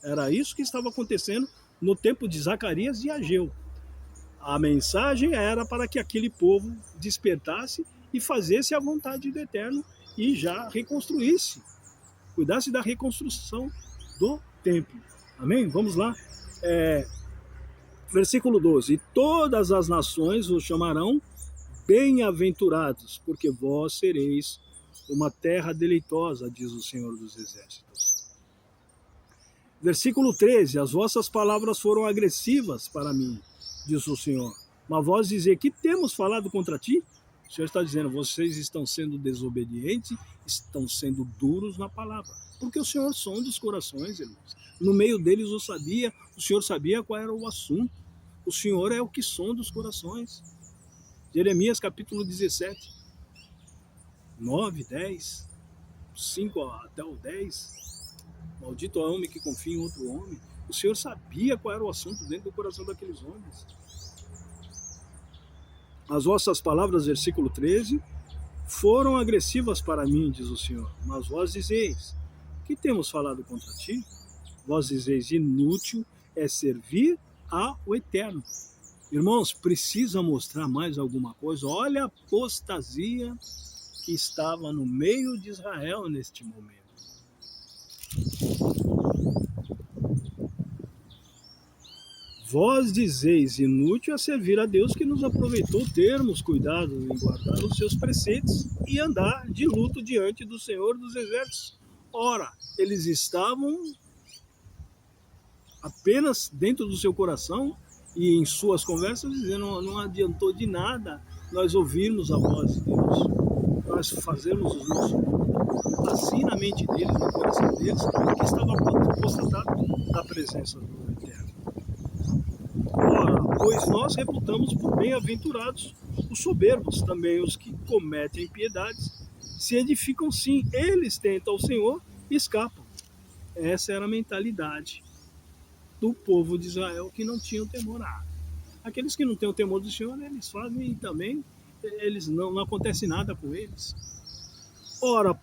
Era isso que estava acontecendo no tempo de Zacarias e Ageu. A mensagem era para que aquele povo despertasse e fizesse a vontade do Eterno e já reconstruísse, cuidasse da reconstrução do templo. Amém? Vamos lá. Versículo 12. E todas as nações os chamarão bem-aventurados, porque vós sereis uma terra deleitosa, diz o Senhor dos Exércitos. Versículo 13. As vossas palavras foram agressivas para mim, diz o Senhor. Mas vós dizer, que temos falado contra ti? O Senhor está dizendo, vocês estão sendo desobedientes, estão sendo duros na palavra. Porque o Senhor sonda os corações, irmãos. No meio deles o Senhor sabia qual era o assunto. O Senhor é o que sonda os corações. Jeremias capítulo 17, 9, 10, 5 até o 10. Maldito é o homem que confia em outro homem. O Senhor sabia qual era o assunto dentro do coração daqueles homens. As vossas palavras, versículo 13, foram agressivas para mim, diz o Senhor. Mas vós dizeis, que temos falado contra ti? Vós dizeis, inútil é servir ao Eterno. Irmãos, precisa mostrar mais alguma coisa? Olha a apostasia que estava no meio de Israel neste momento. Vós dizeis, inútil é servir a Deus que nos aproveitou termos cuidado em guardar os seus preceitos e andar de luto diante do Senhor dos Exércitos. Ora, eles estavam apenas dentro do seu coração e em suas conversas dizendo, não adiantou de nada nós ouvirmos a voz de Deus, nós fazermos os nossos assim na mente deles, no coração deles, que estava apostatado da presença do Eterno. Ora, pois nós reputamos por bem-aventurados os soberbos, também os que cometem impiedades, se edificam sim, eles tentam o Senhor e escapam. Essa era a mentalidade do povo de Israel, que não tinha o temor a nada. Aqueles que não têm o temor do Senhor, eles fazem e também eles não acontece nada com eles. Ora,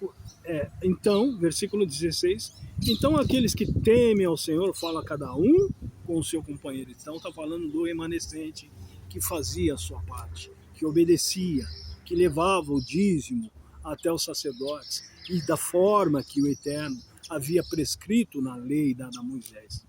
então, versículo 16, então aqueles que temem ao Senhor, fala cada um com o seu companheiro. Então está falando do remanescente que fazia a sua parte, que obedecia, que levava o dízimo até os sacerdotes, e da forma que o Eterno havia prescrito na lei dada a Moisés.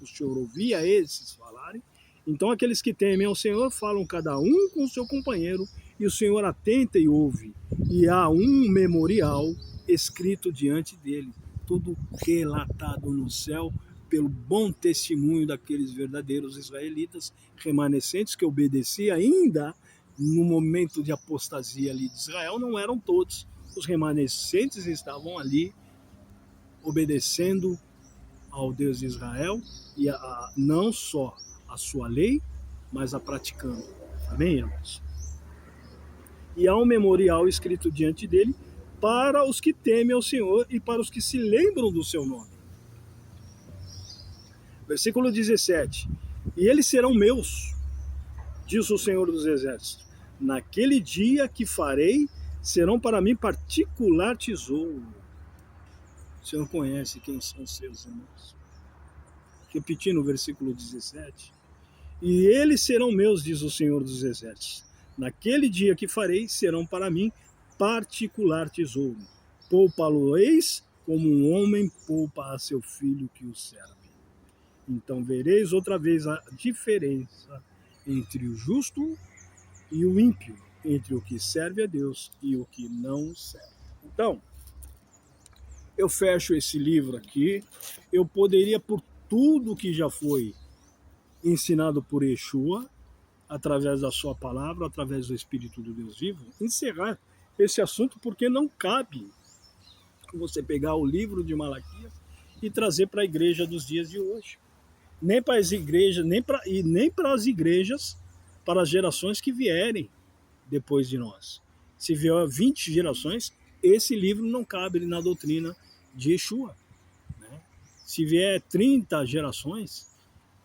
O Senhor ouvia esses falarem. Então aqueles que temem ao Senhor falam cada um com o seu companheiro, e o Senhor atenta e ouve, e há um memorial escrito diante dele, tudo relatado no céu pelo bom testemunho daqueles verdadeiros israelitas remanescentes que obedeciam ainda no momento de apostasia ali de Israel. Não eram todos, os remanescentes estavam ali obedecendo ao Deus de Israel, e não só a sua lei, mas a praticando. Amém, irmãos? E há um memorial escrito diante dele para os que temem ao Senhor e para os que se lembram do seu nome. Versículo 17. E eles serão meus, diz o Senhor dos Exércitos. Naquele dia que farei, serão para mim particular tesouro. O Senhor conhece quem são seus irmãos. Repetindo o versículo 17. E eles serão meus, diz o Senhor dos Exércitos. Naquele dia que farei, serão para mim particular tesouro. Poupa-lo-eis como um homem poupa a seu filho que o serve. Então vereis outra vez a diferença entre o justo e o ímpio, entre o que serve a Deus e o que não serve. Então, eu fecho esse livro aqui. Eu poderia, por tudo que já foi ensinado por Yeshua, através da sua palavra, através do Espírito do Deus vivo, encerrar esse assunto, porque não cabe você pegar o livro de Malaquias e trazer para a igreja dos dias de hoje. Nem para as igrejas, nem para as igrejas, para as gerações que vierem depois de nós. Se vier 20 gerações, esse livro não cabe na doutrina de Yeshua. Né? Se vier 30 gerações,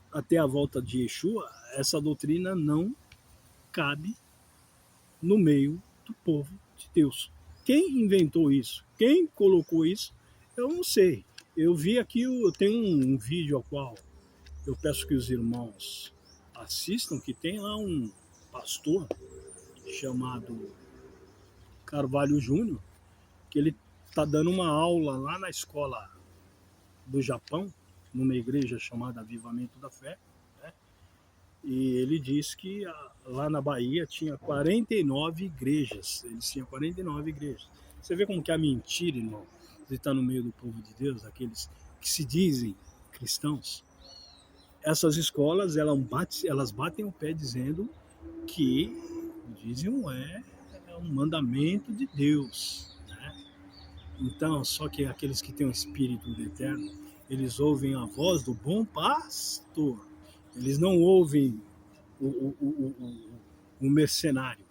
até a volta de Yeshua, essa doutrina não cabe no meio do povo de Deus. Quem inventou isso? Quem colocou isso? Eu não sei. Eu vi aqui, eu tenho um vídeo ao qual eu peço que os irmãos assistam, que tem lá um pastor chamado Carvalho Júnior, que ele está dando uma aula lá na escola do Japão, numa igreja chamada Avivamento da Fé, né? E ele diz que lá na Bahia tinha 49 igrejas. Eles tinham 49 igrejas. Você vê como que é mentira, irmão, de estar no meio do povo de Deus, aqueles que se dizem cristãos. Essas escolas, elas batem o pé dizendo que o dízimo é um mandamento de Deus, né? Então, só que aqueles que têm o Espírito do Eterno, eles ouvem a voz do bom pastor. Eles não ouvem o mercenário.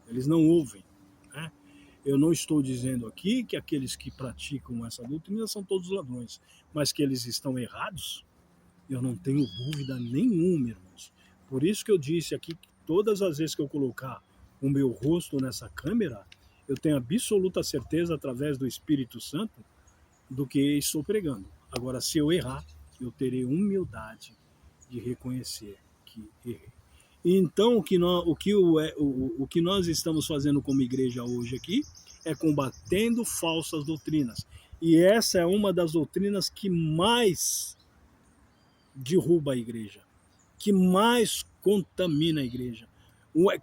Eles não ouvem. Né? Eu não estou dizendo aqui que aqueles que praticam essa doutrina são todos ladrões, mas que eles estão errados, eu não tenho dúvida nenhuma, irmãos. Por isso que eu disse aqui que todas as vezes que eu colocar o meu rosto nessa câmera, eu tenho absoluta certeza, através do Espírito Santo, do que estou pregando. Agora, se eu errar, eu terei humildade de reconhecer que errei. Então, o que nós estamos fazendo como igreja hoje aqui é combatendo falsas doutrinas. E essa é uma das doutrinas que mais derruba a igreja, que mais contamina a igreja.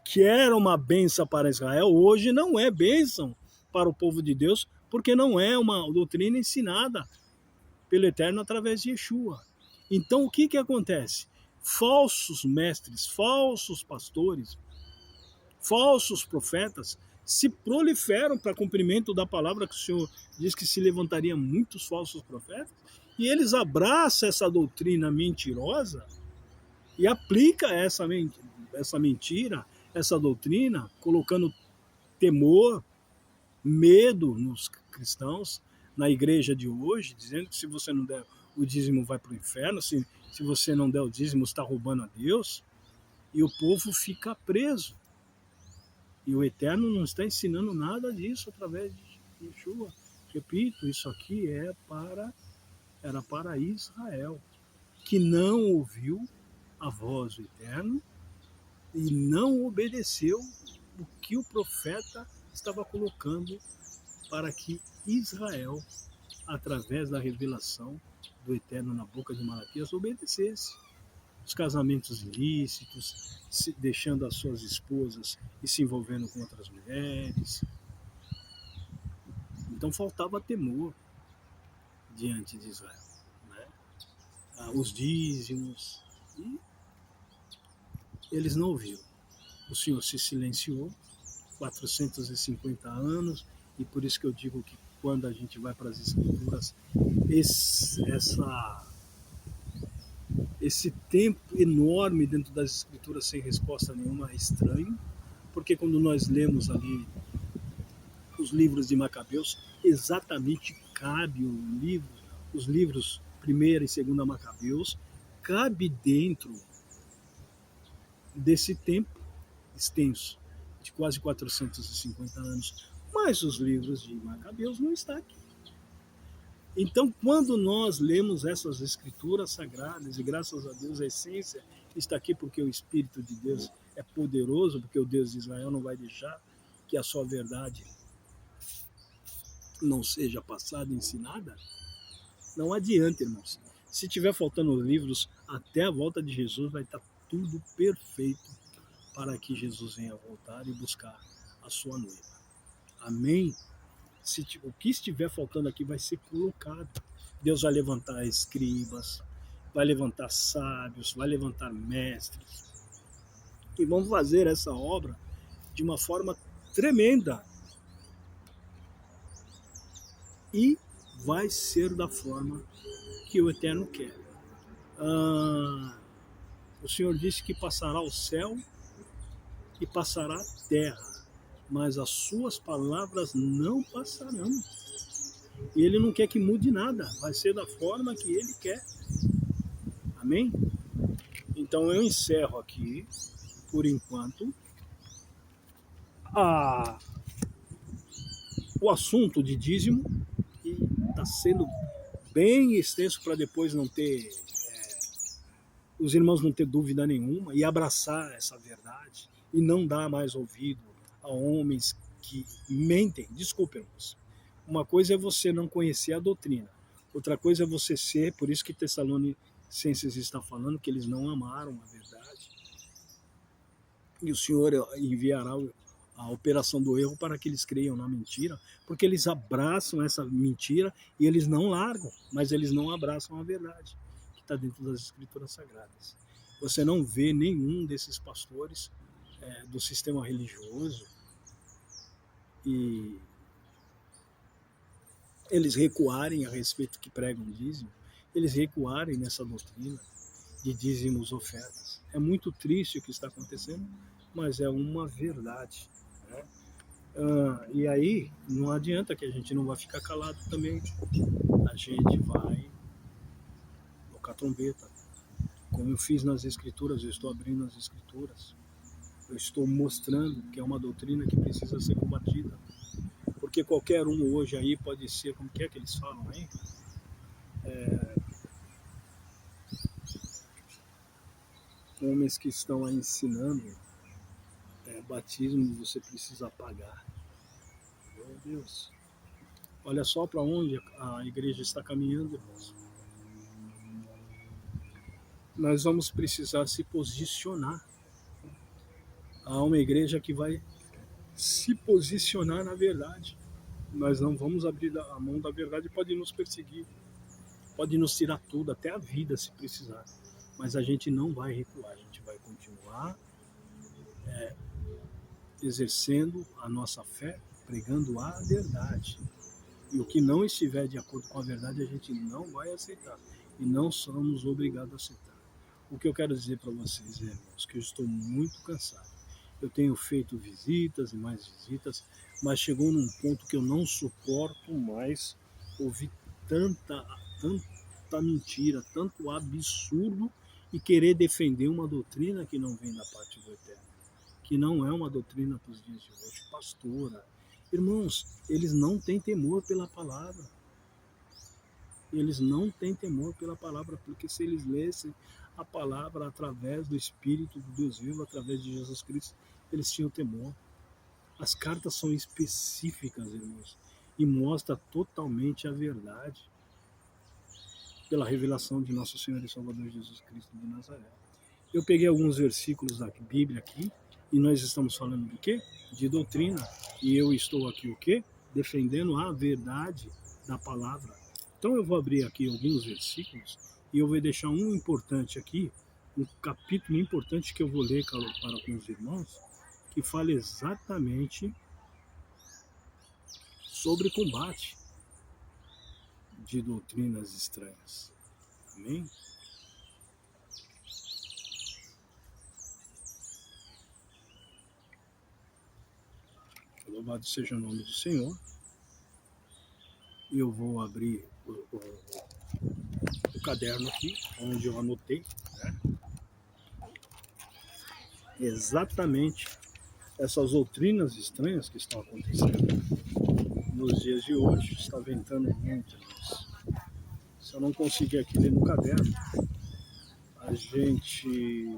Que era uma bênção para Israel, hoje não é bênção para o povo de Deus, porque não é uma doutrina ensinada pelo Eterno através de Yeshua. Então o que acontece? Falsos mestres, falsos pastores, falsos profetas se proliferam para cumprimento da palavra, que o Senhor diz que se levantaria muitos falsos profetas, e eles abraçam essa doutrina mentirosa e aplicam essa mentira, essa doutrina, colocando temor, medo nos cristãos, na igreja de hoje, dizendo que se você não der o dízimo vai para o inferno, se você não der o dízimo está roubando a Deus. e o povo fica preso. E o Eterno não está ensinando nada disso através de Yeshua. Repito, isso aqui era para Israel, que não ouviu a voz do Eterno e não obedeceu o que o profeta estava colocando para que Israel, através da revelação do Eterno na boca de Malaquias, obedecesse. Os casamentos ilícitos, deixando as suas esposas e se envolvendo com outras mulheres. Então faltava temor diante de Israel, né? Os dízimos, e eles não ouviram. O Senhor se silenciou 450 anos, e por isso que eu digo que quando a gente vai para as Escrituras, esse tempo enorme dentro das Escrituras sem resposta nenhuma é estranho, porque quando nós lemos ali os livros de Macabeus, exatamente cabe os livros 1ª e 2ª Macabeus, cabe dentro desse tempo extenso, de quase 450 anos, mas os livros de Macabeus não estão aqui. Então, quando nós lemos essas escrituras sagradas, e graças a Deus a essência está aqui porque o Espírito de Deus é poderoso, porque o Deus de Israel não vai deixar que a sua verdade não seja passada e ensinada, não adianta, irmãos. Se tiver faltando livros, até a volta de Jesus vai estar tudo perfeito para que Jesus venha voltar e buscar a sua noiva. Amém? O que estiver faltando aqui vai ser colocado. Deus vai levantar escribas, vai levantar sábios, vai levantar mestres, e vão fazer essa obra de uma forma tremenda. E vai ser da forma que o Eterno quer. O Senhor disse que passará o céu e passará a terra, mas as suas palavras não passarão. E Ele não quer que mude nada, vai ser da forma que Ele quer. Amém? Então eu encerro aqui, por enquanto, o assunto de dízimo, que está sendo bem extenso para depois não ter, os irmãos não ter dúvida nenhuma e abraçar essa verdade e não dar mais ouvido a homens que mentem. Desculpem-nos. Uma coisa é você não conhecer a doutrina, outra coisa é você ser, por isso que Tessalonicenses está falando que eles não amaram a verdade. E o Senhor enviará a operação do erro para que eles creiam na mentira, porque eles abraçam essa mentira e eles não largam, mas eles não abraçam a verdade que está dentro das Escrituras Sagradas. Você não vê nenhum desses pastores do sistema religioso e eles recuarem a respeito que pregam dízimo, eles recuarem nessa doutrina de dízimos ofertas. É muito triste o que está acontecendo, mas é uma verdade, né? E aí não adianta que a gente não vai ficar calado também. A gente vai tocar trombeta. Como eu fiz nas Escrituras, eu estou abrindo as Escrituras. Eu estou mostrando que é uma doutrina que precisa ser combatida. Porque qualquer um hoje aí pode ser, como que eles falam aí? Homens que estão aí ensinando batismo você precisa pagar. Meu Deus. Olha só para onde a igreja está caminhando, irmãos. Nós vamos precisar se posicionar. Há uma igreja que vai se posicionar na verdade. Nós não vamos abrir a mão da verdade, pode nos perseguir, pode nos tirar tudo, até a vida se precisar. Mas a gente não vai recuar, a gente vai continuar exercendo a nossa fé, pregando a verdade. E o que não estiver de acordo com a verdade, a gente não vai aceitar. E não somos obrigados a aceitar. O que eu quero dizer para vocês, irmãos, que eu estou muito cansado. Eu tenho feito visitas e mais visitas, mas chegou num ponto que eu não suporto mais ouvir tanta mentira, tanto absurdo e querer defender uma doutrina que não vem da parte do Eterno, que não é uma doutrina para os dias de hoje, pastora. Irmãos, eles não têm temor pela palavra. Eles não têm temor pela palavra, porque se eles lessem a palavra através do Espírito do Deus vivo, através de Jesus Cristo, eles tinham temor. As cartas são específicas, irmãos, e mostra totalmente a verdade pela revelação de nosso Senhor e Salvador Jesus Cristo de Nazaré. Eu peguei alguns versículos da Bíblia aqui, e nós estamos falando do quê? De doutrina. E eu estou aqui o quê? Defendendo a verdade da palavra. Então eu vou abrir aqui alguns versículos e eu vou deixar um importante aqui, um capítulo importante que eu vou ler para com os irmãos, que fala exatamente sobre combate de doutrinas estranhas. Amém? Louvado seja o nome do Senhor. Eu vou abrir o caderno aqui, onde eu anotei, né? Exatamente essas doutrinas estranhas que estão acontecendo nos dias de hoje. Está ventando muito, irmãos. Se eu não conseguir aqui ler no caderno, a gente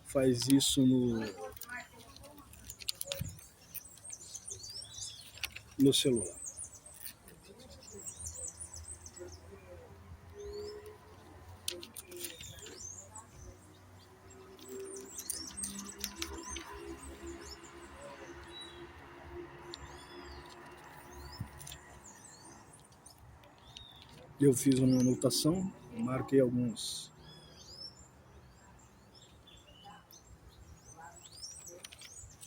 faz isso no celular. Eu fiz uma anotação, marquei alguns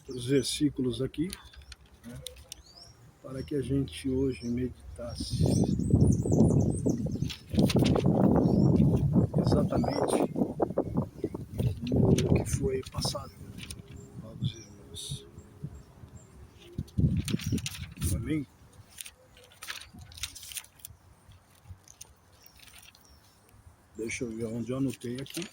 os versículos aqui, né, para que a gente hoje meditasse exatamente no que foi passado aos irmãos. Amém? Deixa eu ver onde eu anotei aqui.